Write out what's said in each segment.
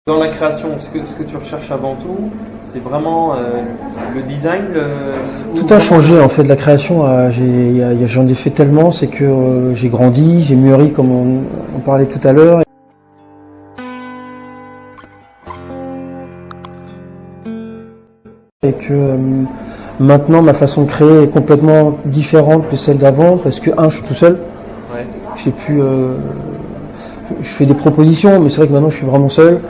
Dans la création, ce que tu recherches avant tout, c'est vraiment le design Tout a changé en fait, la création, j'en ai fait tellement, c'est que j'ai grandi, j'ai mûri comme on parlait tout à l'heure. Et que maintenant ma façon de créer est complètement différente de celle d'avant, parce que je suis tout seul, ouais. Je fais des propositions, mais c'est vrai que maintenant je suis vraiment seul,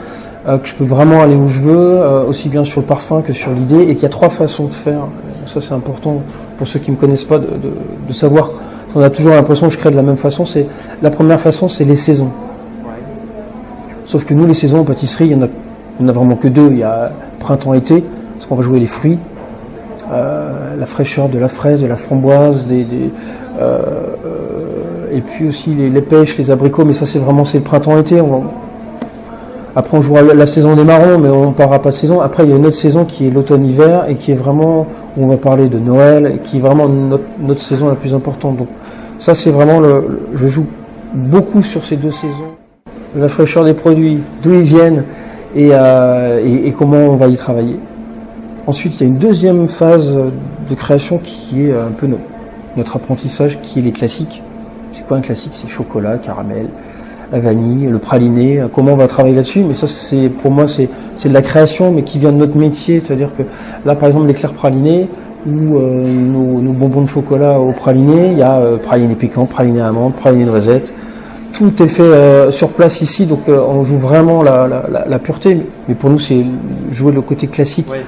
que je peux vraiment aller où je veux, aussi bien sur le parfum que sur l'idée, et qu'il y a 3 façons de faire. Ça c'est important pour ceux qui ne me connaissent pas de savoir. On a toujours l'impression que je crée de la même façon. La première façon, c'est les saisons. Ouais. Sauf que nous, les saisons en pâtisserie, il y en a vraiment que 2. Il y a printemps-été, parce qu'on va jouer les fruits, la fraîcheur de la fraise, de la framboise, et puis aussi les pêches, les abricots, mais ça c'est le printemps-été. Après on jouera la saison des marrons, mais on ne parlera pas de saison. Après il y a une autre saison qui est l'automne-hiver, et qui est vraiment, où on va parler de Noël, et qui est vraiment notre saison la plus importante. Donc ça c'est vraiment, je joue beaucoup sur ces 2 saisons. La fraîcheur des produits, d'où ils viennent, et comment on va y travailler. Ensuite il y a une deuxième phase de création qui est un peu notre apprentissage, qui est les classiques. C'est quoi un classique? C'est chocolat, caramel, la vanille, le praliné, comment on va travailler là-dessus. Mais ça, pour moi, c'est de la création, mais qui vient de notre métier. C'est-à-dire que là, par exemple, l'éclair praliné, ou nos bonbons de chocolat au praliné, il y a praliné piquant, praliné amande, praliné noisette. Tout est fait sur place ici, donc on joue vraiment la pureté. Mais pour nous, c'est jouer le côté classique, ouais,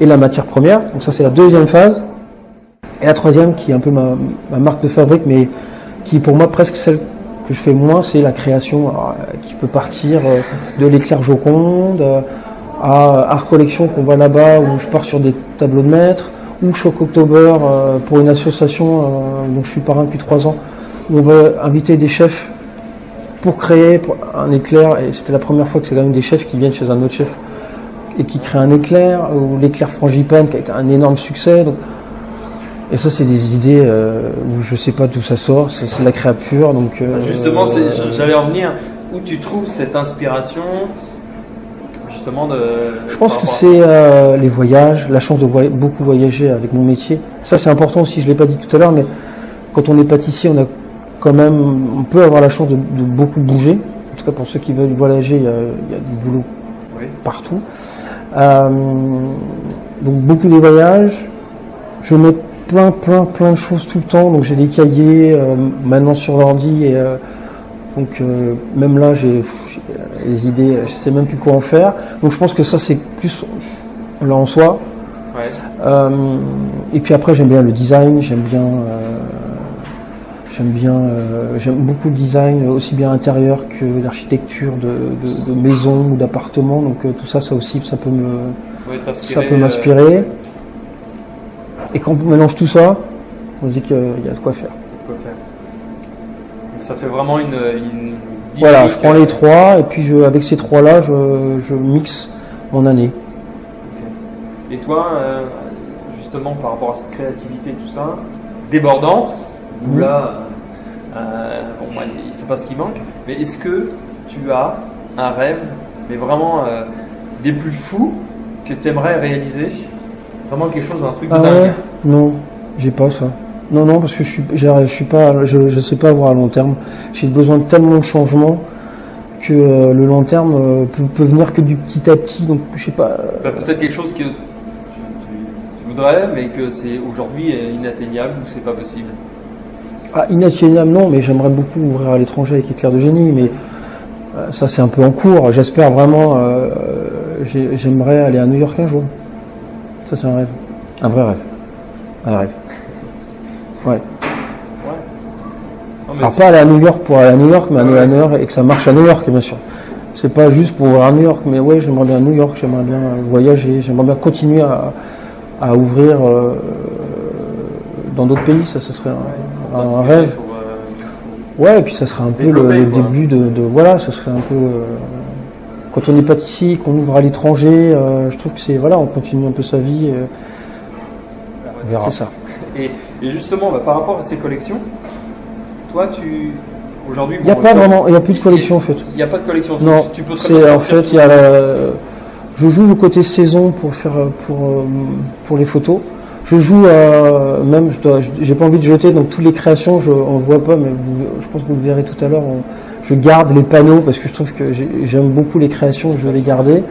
et la matière première. Donc ça, c'est la deuxième phase. Et la troisième, qui est un peu ma marque de fabrique, mais qui est pour moi presque celle que je fais moins, c'est la création, qui peut partir de l'éclair Joconde à Art Collection qu'on voit là-bas, où je pars sur des tableaux de maître, ou Choc October pour une association dont je suis parrain depuis 3 ans, où on va inviter des chefs pour créer un éclair. Et c'était la première fois que c'est quand même des chefs qui viennent chez un autre chef et qui créent un éclair, ou l'éclair frangipane qui a été un énorme succès. Donc, et ça, c'est des idées où je sais pas d'où ça sort, c'est de la créature. Donc, justement, j'allais en venir. Où tu trouves cette inspiration, justement, Je pense que c'est les voyages, la chance de beaucoup voyager avec mon métier. Ça, c'est important aussi, je l'ai pas dit tout à l'heure, mais quand on est pâtissier, on peut avoir la chance de beaucoup bouger. En tout cas, pour ceux qui veulent voyager, il y a du boulot, oui, partout. Donc, beaucoup de voyages. Je mets plein de choses tout le temps, donc j'ai des cahiers maintenant sur l'ordi, et donc même là j'ai les idées, je sais même plus quoi en faire. Donc je pense que ça c'est plus là en soi. Ouais. Et puis après j'aime bien le design, j'aime beaucoup le design, aussi bien intérieur que l'architecture de maison ou d'appartement. Donc tout ça aussi ça peut m'inspirer. Et quand on mélange tout ça, on dit qu'il y a de quoi faire. Donc ça fait vraiment une dynamique. Voilà, je prends les 3, et puis avec ces 3-là, je mixe mon année. Okay. Et toi, justement, par rapport à cette créativité, tout ça, débordante, où là, il ne sait pas ce qui manque, mais est-ce que tu as un rêve, mais vraiment des plus fous, que tu aimerais réaliser? Vraiment quelque chose, un truc de dingue. Ouais, non, j'ai pas ça. Non, parce que je sais pas avoir à long terme. J'ai besoin de tellement de changements que le long terme peut venir que du petit à petit. Donc je sais pas. Peut-être quelque chose que tu voudrais, mais que c'est aujourd'hui inatteignable ou c'est pas possible. Inatteignable non, mais j'aimerais beaucoup ouvrir à l'étranger avec Éclair de génie, mais ça c'est un peu en cours. J'espère vraiment. J'aimerais aller à New York un jour. Ça c'est un rêve, un vrai rêve, un rêve. Ouais. Non, alors pas aller à New York pour aller à New York, mais aller à New York et que ça marche à New York, bien sûr. C'est pas juste pour aller à New York, mais ouais, j'aimerais bien à New York, j'aimerais bien voyager, j'aimerais bien continuer à ouvrir dans d'autres pays. Ça serait un rêve. Ouais, et puis ça serait un peu le début de voilà, ça serait un peu. Quand on est pâtissier, qu'on ouvre à l'étranger, je trouve que c'est on continue un peu sa vie. On verra. C'est ça. Et justement, par rapport à ces collections, toi, Aujourd'hui, Il n'y a pas vraiment, il n'y a plus de collection en fait. Il n'y a pas de collection. Non, tu peux c'est en fait, il y a je joue au côté saison pour les photos. Je joue même, j'ai pas envie de jeter, donc toutes les créations, on ne voit pas, mais je pense que vous le verrez tout à l'heure. Je garde les panneaux parce que je trouve que j'aime beaucoup les créations, je veux les garder.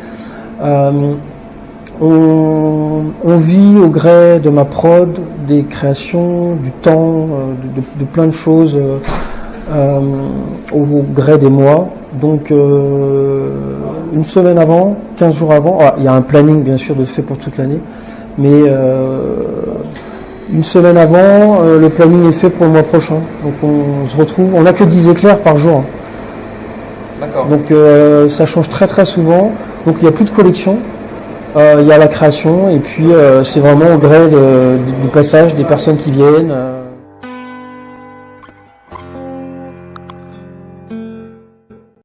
On vit au gré de ma prod, des créations, du temps, de plein de choses au gré des mois. Donc une semaine avant, 15 jours avant, il y a un planning bien sûr de fait pour toute l'année, mais une semaine avant, le planning est fait pour le mois prochain. Donc on se retrouve, on n'a que 10 éclairs par jour. D'accord. Donc ça change très très souvent. Donc il n'y a plus de collection. Il y a la création et puis c'est vraiment au gré du passage des personnes qui viennent.